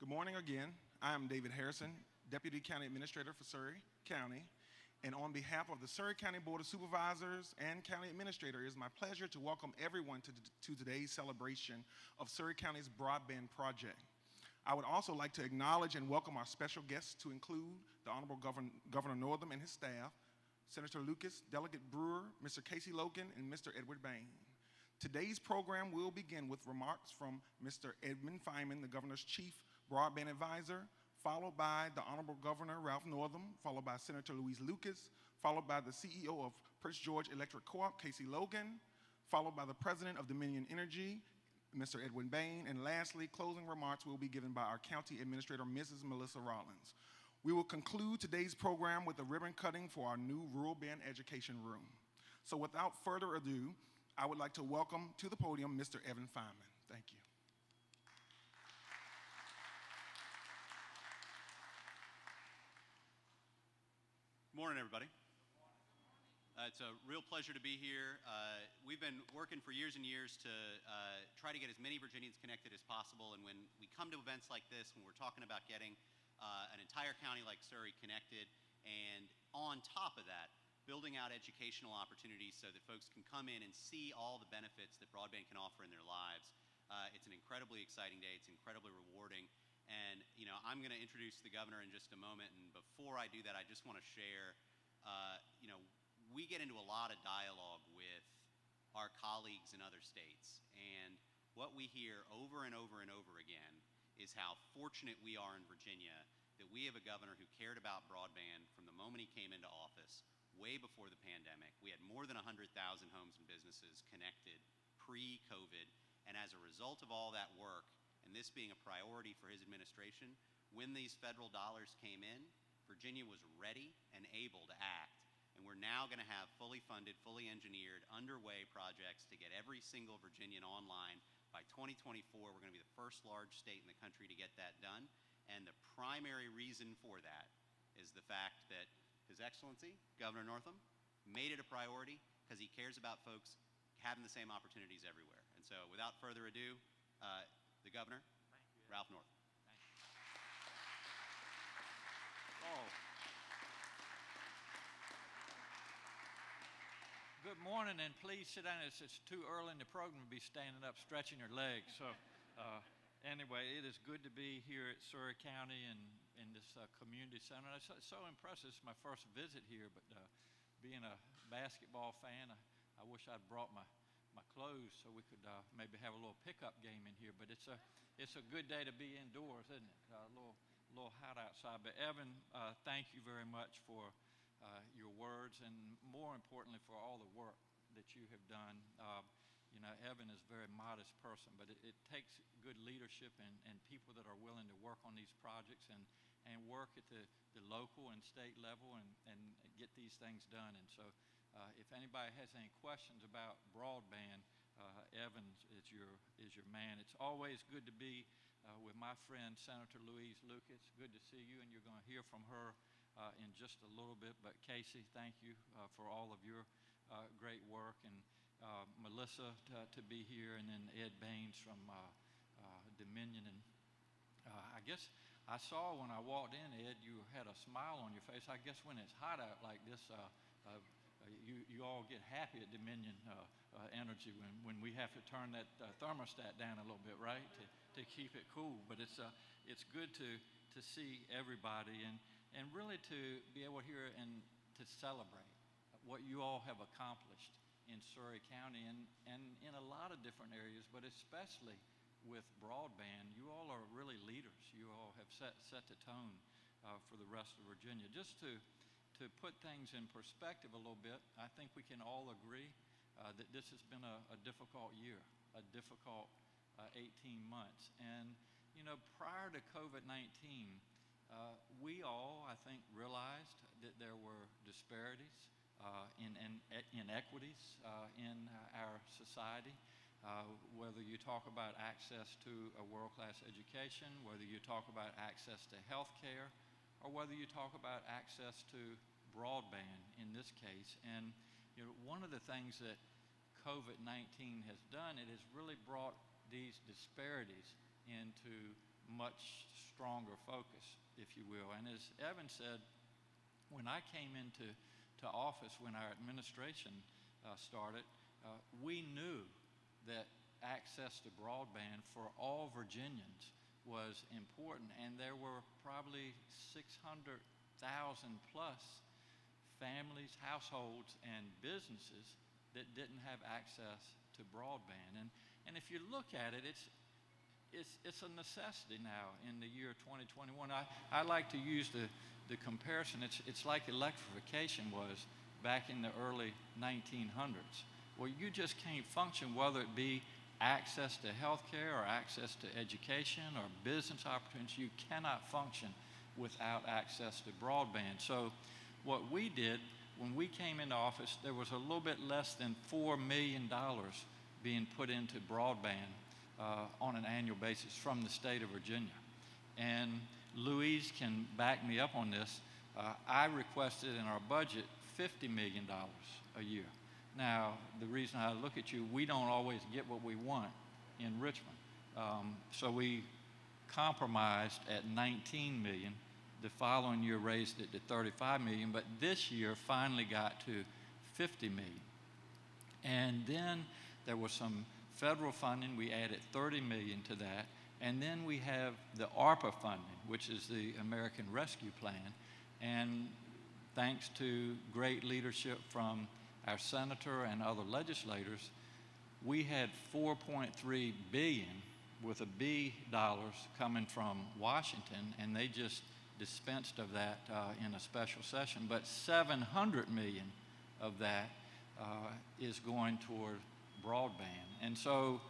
Good morning again. I am David Harrison, Deputy County Administrator for Surry County. And on behalf of the Surry County Board of Supervisors and County Administrator, it is my pleasure to welcome everyone to today's celebration of Surry County's Broadband project. I would also like to acknowledge and welcome our special guests to include the Honorable Governor Northam and his staff, Senator Lucas, Delegate Brewer, Mr. Casey Logan, and Mr. Edward Bain. Today's program will begin with remarks from Mr. Edmund Feynman, the Governor's Chief Broadband Advisor, followed by the Honorable Governor Ralph Northam, followed by Senator Louise Lucas, followed by the CEO of Prince George Electric Co-op, Casey Logan, followed by the President of Dominion Energy, Mr. Edwin Bain, and lastly, closing remarks will be given by our County Administrator, Mrs. Melissa Rollins. We will conclude today's program with a ribbon cutting for our new rural band education room. So without further ado, I would like to welcome to the podium Mr. Evan Feynman. Thank you. Good morning, everybody. It's a real pleasure to be here. We've been working for years and years to try to get as many Virginians connected as possible, and when we come to events like this, when we're talking about getting an entire county like Surry connected, and on top of that, building out educational opportunities so that folks can come in and see all the benefits that broadband can offer in their lives. It's an incredibly exciting day. It's incredibly rewarding. And I'm going to introduce the governor in just a moment. And before I do that, I just want to share, we get into a lot of dialogue with our colleagues in other states. And what we hear over and over and over again is how fortunate we are in Virginia that we have a governor who cared about broadband from the moment he came into office, way before the pandemic. We had more than 100,000 homes and businesses connected pre-COVID. And as a result of all that work, and this being a priority for his administration, when these federal dollars came in, Virginia was ready and able to act. And we're now going to have fully funded, fully engineered, underway projects to get every single Virginian online. By 2024, we're going to be the first large state in the country to get that done. And the primary reason for that is the fact that His Excellency, Governor Northam, made it a priority because he cares about folks having the same opportunities everywhere. And so without further ado, the Governor, Ralph Northam. Oh. Good morning, and please sit down. It's too early in the program to be standing up, stretching your legs. So anyway, it is good to be here at Surry County and in this community center. It's so impressive. It's my first visit here, but being a basketball fan, I wish I'd brought my clothes so we could maybe have a little pickup game in here. But it's a good day to be indoors, isn't it? A little hot outside. But Evan, thank you very much for your words, and more importantly for all the work that you have done. Evan is a very modest person, but it takes good leadership and people that are willing to work on these projects and work at the local and state level and get these things done. And so if anybody has any questions about broadband, Evan is your man. It's always good to be with my friend Senator Louise Lucas. Good to see you, and you're going to hear from her in just a little bit. But Casey, thank you for all of your great work, and Melissa to be here, and then Ed Baines from Dominion. And I guess I saw when I walked in, Ed, you had a smile on your face. I guess when it's hot out like this, you all get happy at Dominion Energy when we have to turn that thermostat down a little bit, right, to keep it cool. But it's good to see everybody and really to be able to hear and to celebrate what you all have accomplished in Surry County and in a lot of different areas, but especially with broadband. You all are really leaders. You all have set the tone for the rest of Virginia. Just to put things in perspective a little bit, I think we can all agree that this has been a difficult year, a difficult 18 months. And, prior to COVID-19, we all, I think, realized that there were disparities in inequities in our society. Whether you talk about access to a world-class education, whether you talk about access to health care, or whether you talk about access to broadband in this case. And one of the things that COVID-19 has done, it has really brought these disparities into much stronger focus, if you will. And as Evan said, when I came into office, when our administration started, we knew that access to broadband for all Virginians was important, and there were probably 600,000 plus families, households, and businesses that didn't have access to broadband. And if you look at it, it's a necessity now in the year 2021. I like to use the comparison. It's like electrification was back in the early 1900s. Well, you just can't function, whether it be access to health care or access to education or business opportunities. You cannot function without access to broadband. So what we did when we came into office, there was a little bit less than $4 million being put into broadband on an annual basis from the state of Virginia. And Louise can back me up on this. I requested in our budget $50 million a year. Now, the reason I look at you, we don't always get what we want in Richmond. So we compromised at $19 million. The following year raised it to $35 million, but this year finally got to $50 million. And then there was some federal funding. We added $30 million to that. And then we have the ARPA funding, which is the American Rescue Plan. And thanks to great leadership from our senator and other legislators, we had $4.3 billion with a B dollars coming from Washington, and they just dispensed of that in a special session. But $700 million of that is going toward broadband. And so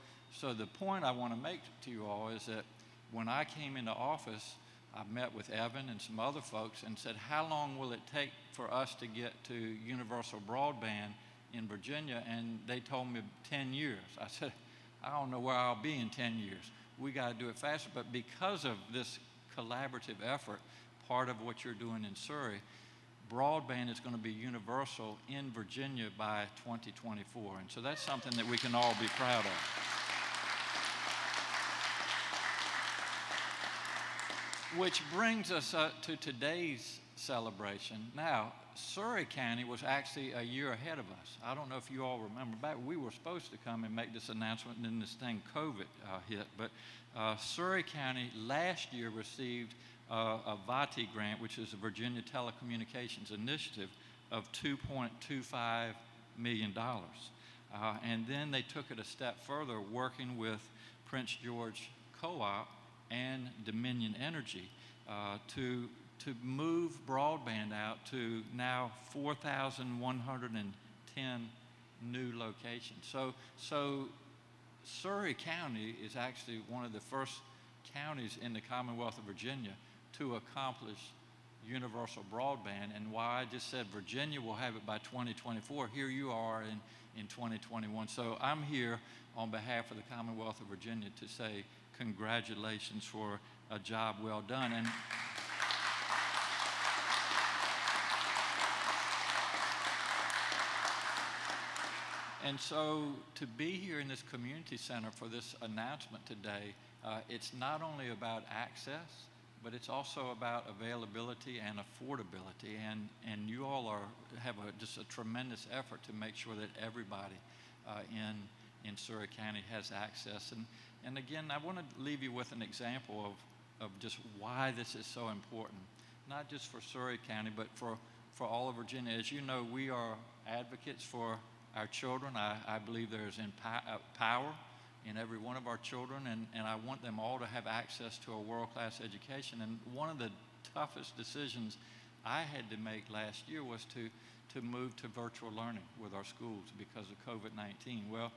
the point I want to make to you all is that when I came into office, I met with Evan and some other folks and said, how long will it take for us to get to universal broadband in Virginia? And they told me 10 years. I said, I don't know where I'll be in 10 years. We got to do it faster. But because of this collaborative effort, part of what you're doing in Surry, broadband is going to be universal in Virginia by 2024. And so that's something that we can all be proud of. Which brings us to today's celebration. Now, Surry County was actually a year ahead of us. I don't know if you all remember back, we were supposed to come and make this announcement, and then this thing, COVID, hit. But Surry County last year received a VATI grant, which is a Virginia Telecommunications Initiative, of $2.25 million. And then they took it a step further, working with Prince George Co-op and Dominion Energy to move broadband out to now 4,110 new locations. So Surry County is actually one of the first counties in the Commonwealth of Virginia to accomplish universal broadband. And why I just said Virginia will have it by 2024, here you are in 2021. So I'm here on behalf of the Commonwealth of Virginia to say congratulations for a job well done. And so to be here in this community center for this announcement today, it's not only about access, but it's also about availability and affordability. And you all have just a tremendous effort to make sure that everybody in Surry County has access. And again, I want to leave you with an example of just why this is so important, not just for Surry County, but for all of Virginia. As you know, we are advocates for our children. I believe there's power in every one of our children, and I want them all to have access to a world-class education. And one of the toughest decisions I had to make last year was to move to virtual learning with our schools because of COVID-19. Well,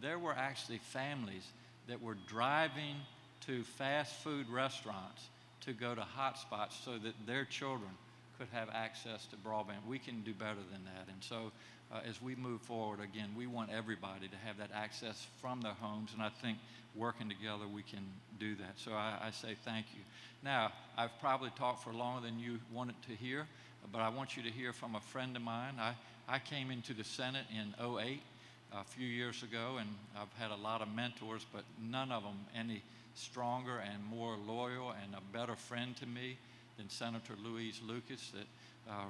there were actually families that were driving to fast food restaurants to go to hotspots so that their children could have access to broadband. We can do better than that. And so as we move forward, again, we want everybody to have that access from their homes, and I think working together we can do that. So I say thank you. Now, I've probably talked for longer than you wanted to hear, but I want you to hear from a friend of mine. I came into the Senate in '08. A few years ago, and I've had a lot of mentors, but none of them any stronger and more loyal more and a better friend to me than Senator Louise Lucas that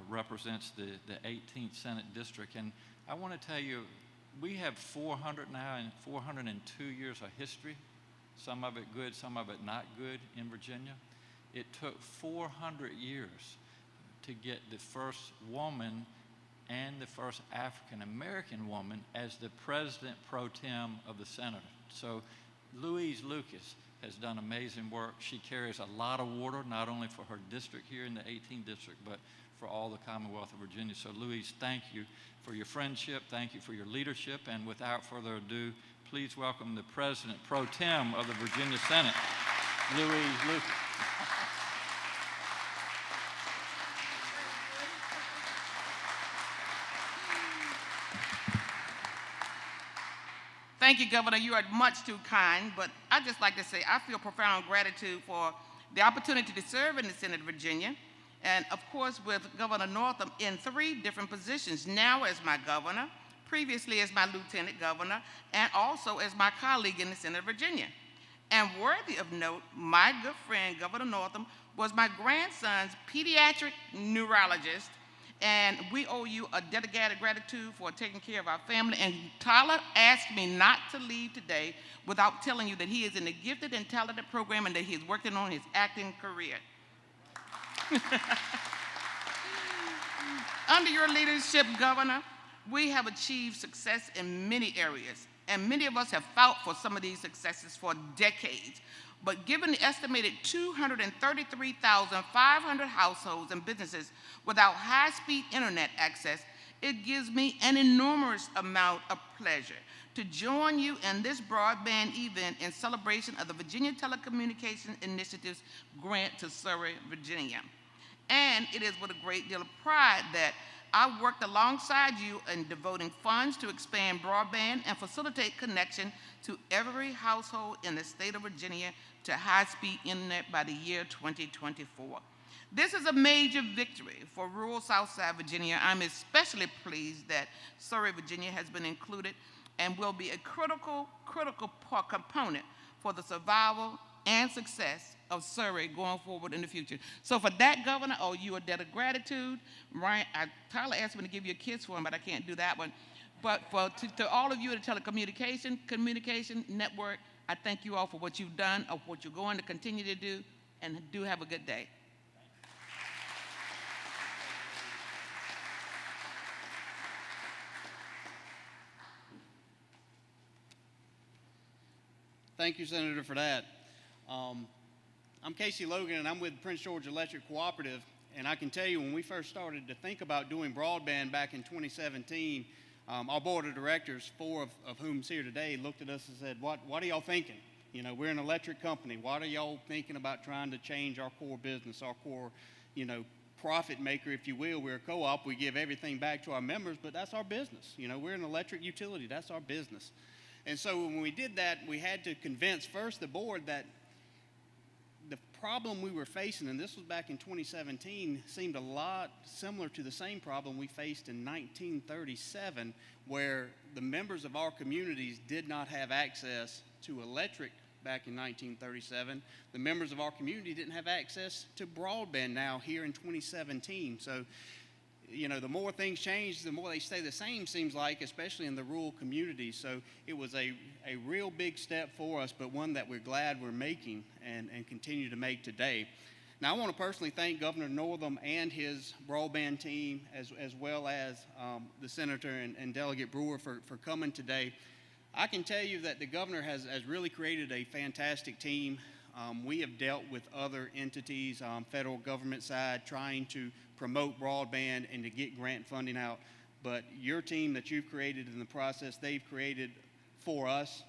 represents the 18th Senate District. And I want to tell you, we have 400 now and 402 years of history, some of it good, some of it not good in Virginia. It took 400 years to get the first woman and the first African-American woman as the president pro tem of the Senate. So Louise Lucas has done amazing work. She carries a lot of water, not only for her district here in the 18th district, but for all the Commonwealth of Virginia. So Louise, thank you for your friendship. Thank you for your leadership. And without further ado, please welcome the president pro tem of the Virginia Senate, Louise Lucas. Thank you, Governor. You are much too kind, but I'd just like to say I feel profound gratitude for the opportunity to serve in the Senate of Virginia, and of course with Governor Northam in 3 different positions, now as my governor, previously as my lieutenant governor, and also as my colleague in the Senate of Virginia. And worthy of note, my good friend, Governor Northam, was my grandson's pediatric neurologist, and we owe you a dedicated gratitude for taking care of our family. And Tyler asked me not to leave today without telling you that he is in the gifted and talented program and that he is working on his acting career. Under your leadership, Governor, we have achieved success in many areas, and many of us have fought for some of these successes for decades. But given the estimated 233,500 households and businesses without high-speed internet access, it gives me an enormous amount of pleasure to join you in this broadband event in celebration of the Virginia Telecommunications Initiative's grant to Surry, Virginia. And it is with a great deal of pride that I worked alongside you in devoting funds to expand broadband and facilitate connection to every household in the state of Virginia to high-speed internet by the year 2024. This is a major victory for rural Southside Virginia. I'm especially pleased that Surry, Virginia has been included and will be a critical component for the survival and success of Surry going forward in the future. So for that, Governor, I owe you a debt of gratitude. Ryan, Tyler asked me to give you a kiss for him, but I can't do that one. But to all of you at the Telecommunication Network, I thank you all for what you've done, or what you're going to continue to do, and do have a good day. Thank you, Senator, for that. I'm Casey Logan, and I'm with Prince George Electric Cooperative, and I can tell you when we first started to think about doing broadband back in 2017, our board of directors, 4 of whom's here today, looked at us and said, what are y'all thinking? You know, we're an electric company. What are y'all thinking about trying to change our core business, our core, profit maker, if you will? We're a co-op. We give everything back to our members, but that's our business. You know, we're an electric utility. That's our business. And so when we did that, we had to convince first the board that the problem we were facing, and this was back in 2017, seemed a lot similar to the same problem we faced in 1937, where the members of our communities did not have access to electric back in 1937. The members of our community didn't have access to broadband now here in 2017. So, the more things change, the more they stay the same, seems like, especially in the rural communities. So it was a real big step for us, but one that we're glad we're making and continue to make today. Now, I want to personally thank Governor Northam and his broadband team, as well as the Senator and Delegate Brewer for coming today. I can tell you that the governor has really created a fantastic team. We have dealt with other entities, federal government side, trying to promote broadband and to get grant funding out. But your team that you've created in the process they've created for us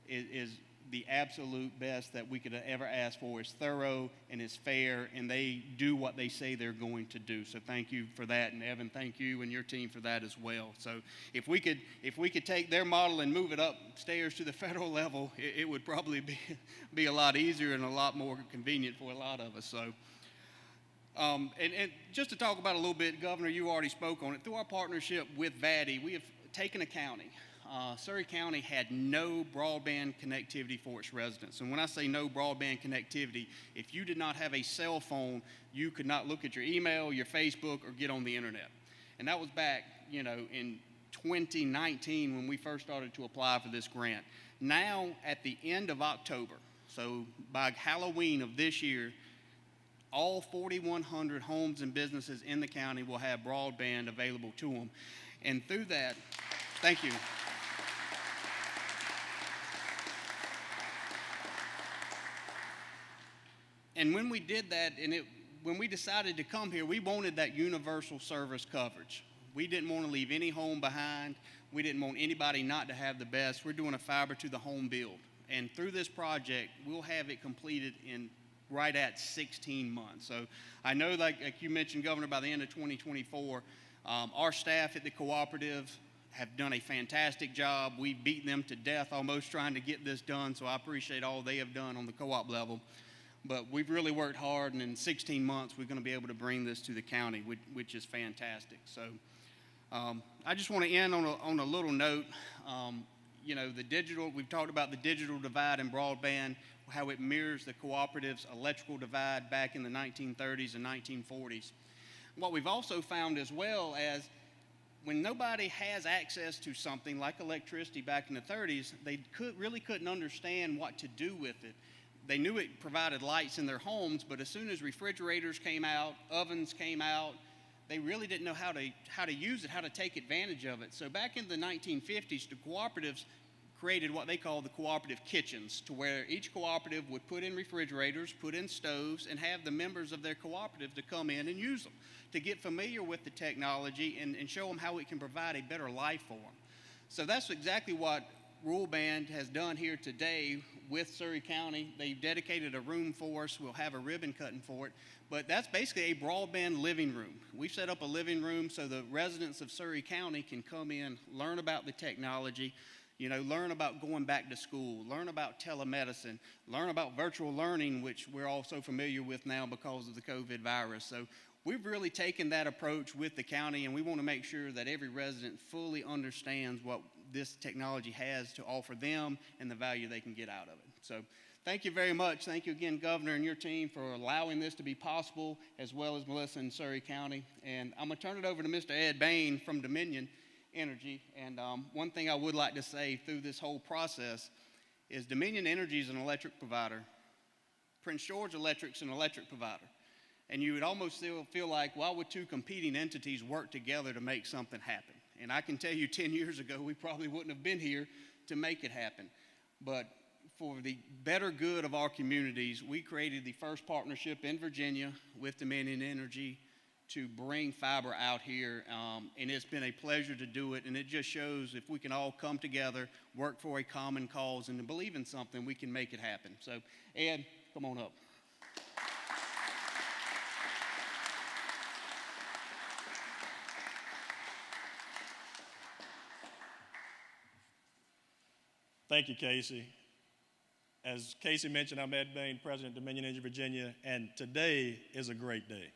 is the absolute best that we could have ever ask for. It's thorough and it's fair, and they do what they say they're going to do. So thank you for that, and Evan, thank you and your team for that as well. So if we could take their model and move it upstairs to the federal level, it would probably be a lot easier and a lot more convenient for a lot of us. So. And just to talk about a little bit, Governor, you already spoke on it. Through our partnership with VADI, we have taken a county, Surry County had no broadband connectivity for its residents. And when I say no broadband connectivity, if you did not have a cell phone, you could not look at your email, your Facebook, or get on the internet. And that was back, in 2019 when we first started to apply for this grant. Now, at the end of October, so by Halloween of this year, all 4,100 homes and businesses in the county will have broadband available to them. And through that, thank you. And when we did that, when we decided to come here, we wanted that universal service coverage. We didn't want to leave any home behind. We didn't want anybody not to have the best. We're doing a fiber to the home build. And through this project, we'll have it completed in right at 16 months. So I know, like you mentioned, Governor, by the end of 2024, our staff at the cooperative have done a fantastic job. We've beaten them to death almost trying to get this done, so I appreciate all they have done on the co-op level. But we've really worked hard, and in 16 months, we're going to be able to bring this to the county, which is fantastic. So I just want to end on a little note. We've talked about the digital divide and broadband, how it mirrors the cooperative's electrical divide back in the 1930s and 1940s. What we've also found as well as when nobody has access to something like electricity back in the 30s, they really couldn't understand what to do with it. They knew it provided lights in their homes, but as soon as refrigerators came out, ovens came out, they really didn't know how to use it, how to take advantage of it. So back in the 1950s, the cooperatives created what they call the Cooperative Kitchens, to where each cooperative would put in refrigerators, put in stoves, and have the members of their cooperative to come in and use them, to get familiar with the technology and show them how it can provide a better life for them. So that's exactly what Broadband has done here today with Surry County. They've dedicated a room for us. We'll have a ribbon cutting for it. But that's basically a broadband living room. We've set up a living room so the residents of Surry County can come in, learn about the technology, learn about going back to school, learn about telemedicine, learn about virtual learning, which we're all so familiar with now because of the COVID virus. So we've really taken that approach with the county, and we want to make sure that every resident fully understands what this technology has to offer them and the value they can get out of it. So thank you very much. Thank you again, Governor, and your team for allowing this to be possible, as well as Melissa in Surry County. And I'm going to turn it over to Mr. Ed Bain from Dominion Energy. And one thing I would like to say through this whole process is Dominion Energy is an electric provider. Prince George Electric's an electric provider. And you would almost feel like, why would two competing entities work together to make something happen? And I can tell you 10 years ago, we probably wouldn't have been here to make it happen. But for the better good of our communities, we created the first partnership in Virginia with Dominion Energy to bring fiber out here, and it's been a pleasure to do it, and it just shows if we can all come together, work for a common cause, and to believe in something, we can make it happen. So, Ed, come on up. Thank you, Casey. As Casey mentioned, I'm Ed Bain, President of Dominion Energy Virginia, and today is a great day.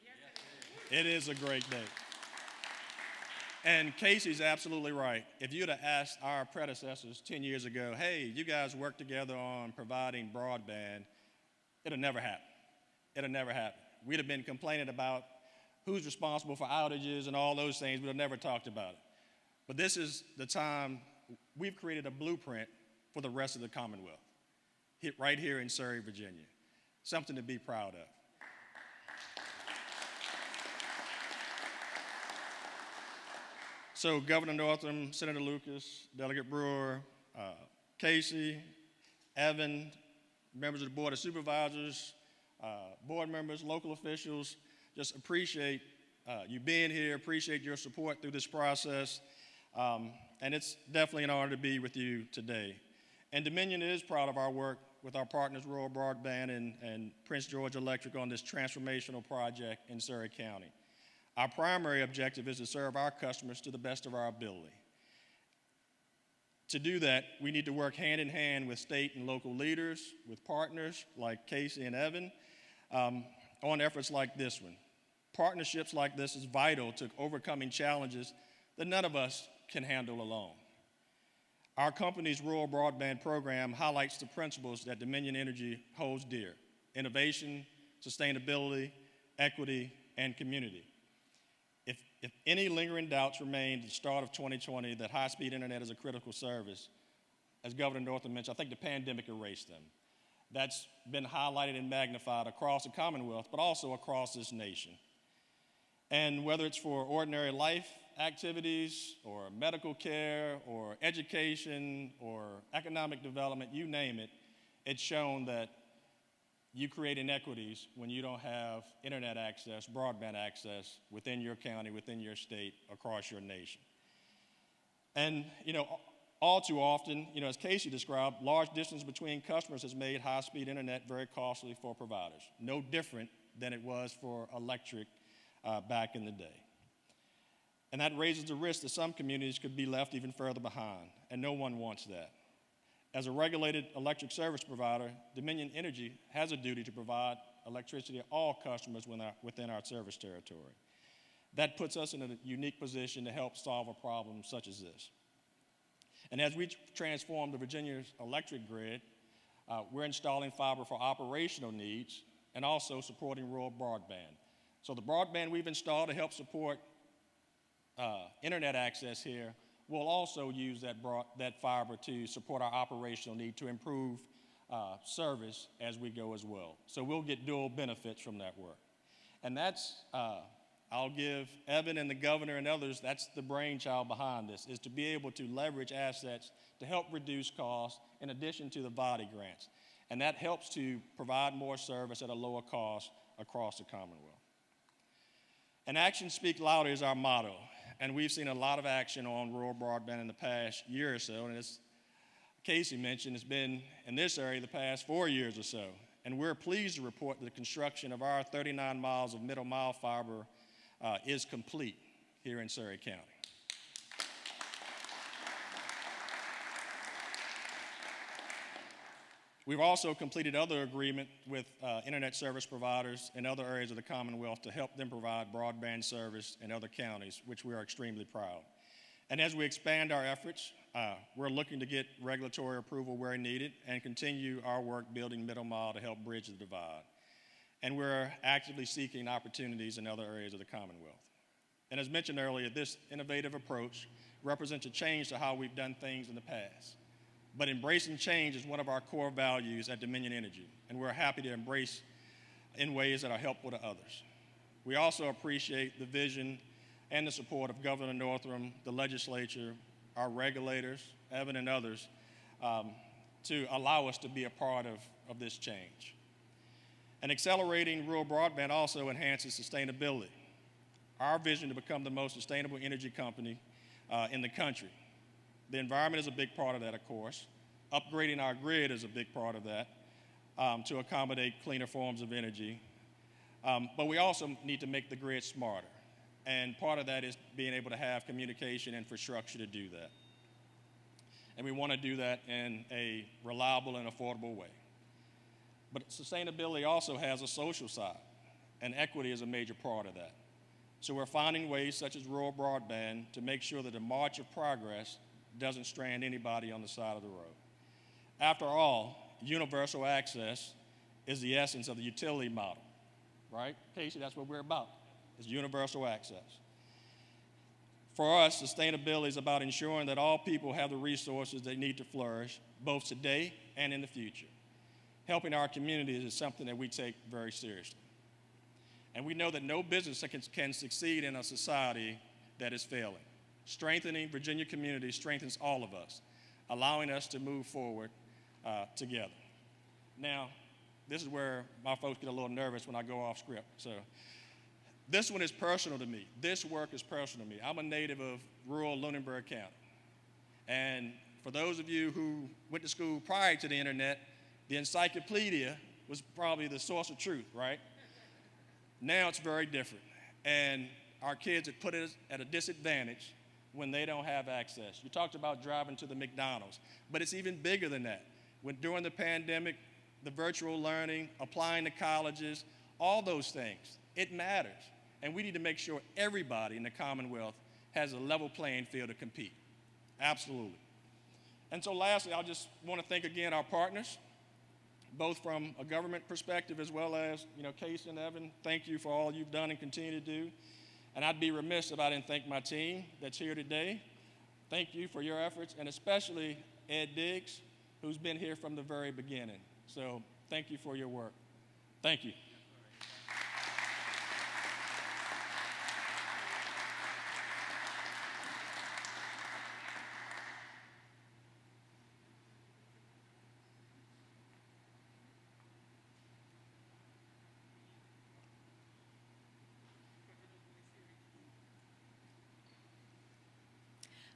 It is a great day. And Casey's absolutely right. If you'd have asked our predecessors 10 years ago, hey, you guys work together on providing broadband, it'll never happen. It'll never happen. We'd have been complaining about who's responsible for outages and all those things. We'd have never talked about it. But this is the time we've created a blueprint for the rest of the Commonwealth, right here in Surry, Virginia. Something to be proud of. So Governor Northam, Senator Lucas, Delegate Brewer, Casey, Evan, members of the Board of Supervisors, board members, local officials, just appreciate you being here, appreciate your support through this process, and it's definitely an honor to be with you today. And Dominion is proud of our work with our partners, Rural Broadband and Prince George Electric, on this transformational project in Surry County. Our primary objective is to serve our customers to the best of our ability. To do that, we need to work hand in hand with state and local leaders, with partners like Casey and Evan, on efforts like this one. Partnerships like this is vital to overcoming challenges that none of us can handle alone. our company's rural broadband program highlights the principles that Dominion Energy holds dear: innovation, sustainability, equity, and community. If any lingering doubts remain at the start of 2020 that high-speed internet is a critical service, as Governor Northam mentioned, I think the pandemic erased them. That's been highlighted and magnified across the Commonwealth, but also across this nation. And whether it's for ordinary life activities or medical care or education or economic development, you name it, it's shown that you create inequities when you don't have internet access, broadband access within your county, within your state, across your nation. And, all too often, as Casey described, large distance between customers has made high-speed internet very costly for providers, no different than it was for electric back in the day. And that raises the risk that some communities could be left even further behind, and no one wants that. As a regulated electric service provider, Dominion Energy has a duty to provide electricity to all customers within our service territory. That puts us in a unique position to help solve a problem such as this. And as we transform the Virginia's electric grid, we're installing fiber for operational needs and also supporting rural broadband. So the broadband we've installed to help support internet access here, we'll also use that fiber to support our operational need to improve service as we go as well. So we'll get dual benefits from that work. And that's, I'll give Evan and the governor and others, that's the brainchild behind this, is to be able to leverage assets to help reduce costs in addition to the body grants. And that helps to provide more service at a lower cost across the Commonwealth. And actions speak louder is our motto. And we've seen a lot of action on rural broadband in the past year or so. And as Casey mentioned, it's been in this area the past 4 years or so. And we're pleased to report that the construction of our 39 miles of middle mile fiber is complete here in Surry County. We've also completed other agreements with internet service providers in other areas of the Commonwealth to help them provide broadband service in other counties, which we are extremely proud. And as we expand our efforts, we're looking to get regulatory approval where needed and continue our work building middle mile to help bridge the divide. And we're actively seeking opportunities in other areas of the Commonwealth. And as mentioned earlier, this innovative approach represents a change to how we've done things in the past. But embracing change is one of our core values at Dominion Energy, and we're happy to embrace in ways that are helpful to others. We also appreciate the vision and the support of Governor Northam, the legislature, our regulators, Evan and others, to allow us to be a part of this change. And accelerating rural broadband also enhances sustainability. Our vision to become the most sustainable energy company in the country. The environment is a big part of that, of course. Upgrading our grid is a big part of that to accommodate cleaner forms of energy. But we also need to make the grid smarter. And part of that is being able to have communication infrastructure to do that. And we want to do that in a reliable and affordable way. But sustainability also has a social side, and equity is a major part of that. So we're finding ways such as rural broadband to make sure that the march of progress doesn't strand anybody on the side of the road. After all, universal access is the essence of the utility model, right? Casey, that's what we're about, is universal access. For us, sustainability is about ensuring that all people have the resources they need to flourish, both today and in the future. Helping our communities is something that we take very seriously. And we know that no business can succeed in a society that is failing. Strengthening Virginia communities strengthens all of us, allowing us to move forward together. Now, this is where my folks get a little nervous when I go off script. So this one is personal to me. This work is personal to me. I'm a native of rural Lunenburg County. And for those of you who went to school prior to the internet, the encyclopedia was probably the source of truth, right? Now it's very different. And our kids have put us at a disadvantage when they don't have access. You talked about driving to the McDonald's, but it's even bigger than that. During the pandemic, the virtual learning, applying to colleges, all those things, it matters. And we need to make sure everybody in the Commonwealth has a level playing field to compete. Absolutely. And so lastly, I just want to thank again our partners, both from a government perspective as well as, Casey and Evan. Thank you for all you've done and continue to do. And I'd be remiss if I didn't thank my team that's here today. Thank you for your efforts, and especially Ed Diggs, who's been here from the very beginning. So thank you for your work. Thank you.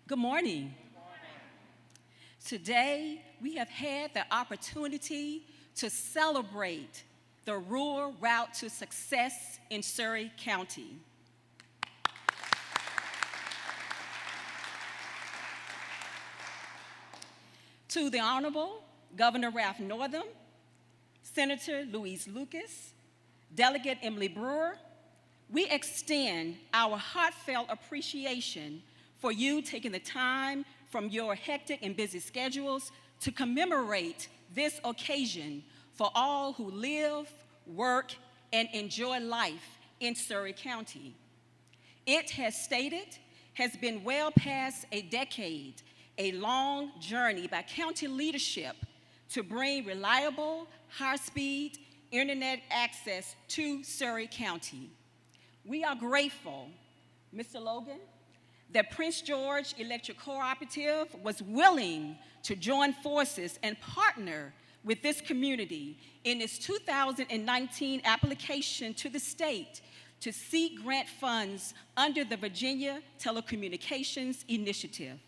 Good morning. Today, we have had the opportunity to celebrate the rural route to success in Surry County. To the Honorable Governor Ralph Northam, Senator Louise Lucas, Delegate Emily Brewer, we extend our heartfelt appreciation for you taking the time from your hectic and busy schedules to commemorate this occasion for all who live, work, and enjoy life in Surry County. It has been well past a decade, a long journey by county leadership to bring reliable, high-speed internet access to Surry County. We are grateful, Mr. Logan, that Prince George Electric Cooperative was willing to join forces and partner with this community in its 2019 application to the state to seek grant funds under the Virginia Telecommunications Initiative.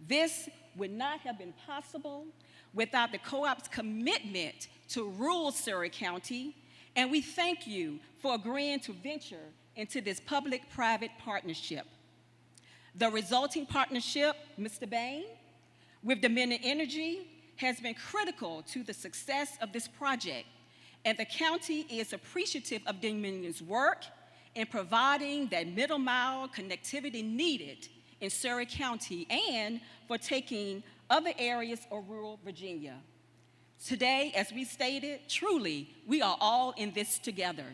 This would not have been possible without the co-op's commitment to rural Surry County, and we thank you for agreeing to venture into this public-private partnership. The resulting partnership, Mr. Bain, with Dominion Energy has been critical to the success of this project, and the county is appreciative of Dominion's work in providing that middle-mile connectivity needed in Surry County and for taking other areas of rural Virginia. Today, as we stated, truly, we are all in this together.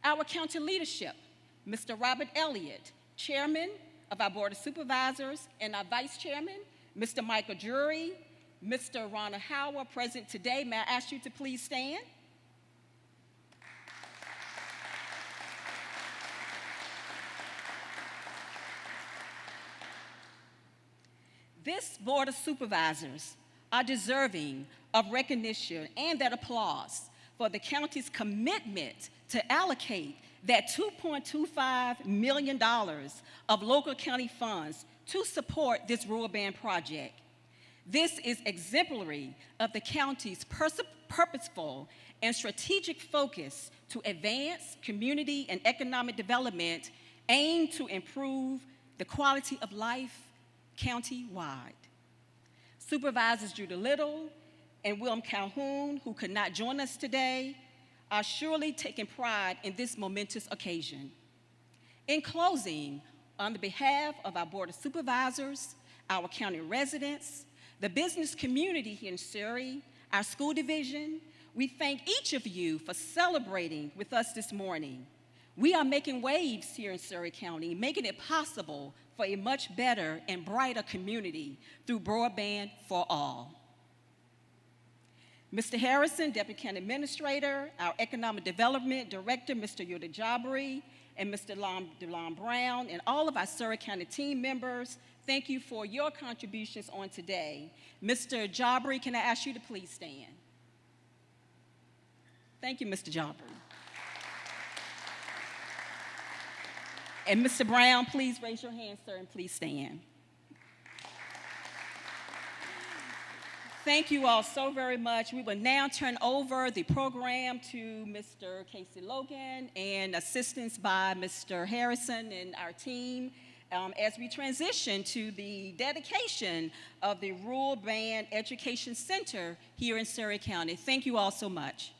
Our county leadership, Mr. Robert Elliott, Chairman of our Board of Supervisors, and our Vice Chairman, Mr. Michael Drury, Mr. Ronald Howard, present today. May I ask you to please stand? This Board of Supervisors are deserving of recognition and that applause for the county's commitment to allocate that $2.25 million of local county funds to support this rural band project. This is exemplary of the county's purposeful and strategic focus to advance community and economic development aimed to improve the quality of life county-wide. Supervisors Judah Little and William Calhoun, who could not join us today, are surely taking pride in this momentous occasion. In closing, on the behalf of our Board of Supervisors, our county residents, the business community here in Surry, our school division, we thank each of you for celebrating with us this morning. We are making waves here in Surry County, making it possible for a much better and brighter community through Broadband for All. Mr. Harrison, Deputy County Administrator, our Economic Development Director, Mr. Yuda Jabri, and Mr. DeLon Brown, and all of our Surry County team members, thank you for your contributions on today. Mr. Jabri, can I ask you to please stand? Thank you, Mr. Jabri. And Mr. Brown, please raise your hand, sir, and please stand. Thank you all so very much. We will now turn over the program to Mr. Casey Logan and assistance by Mr. Harrison and our team as we transition to the dedication of the Rural Band Education Center here in Surry County. Thank you all so much.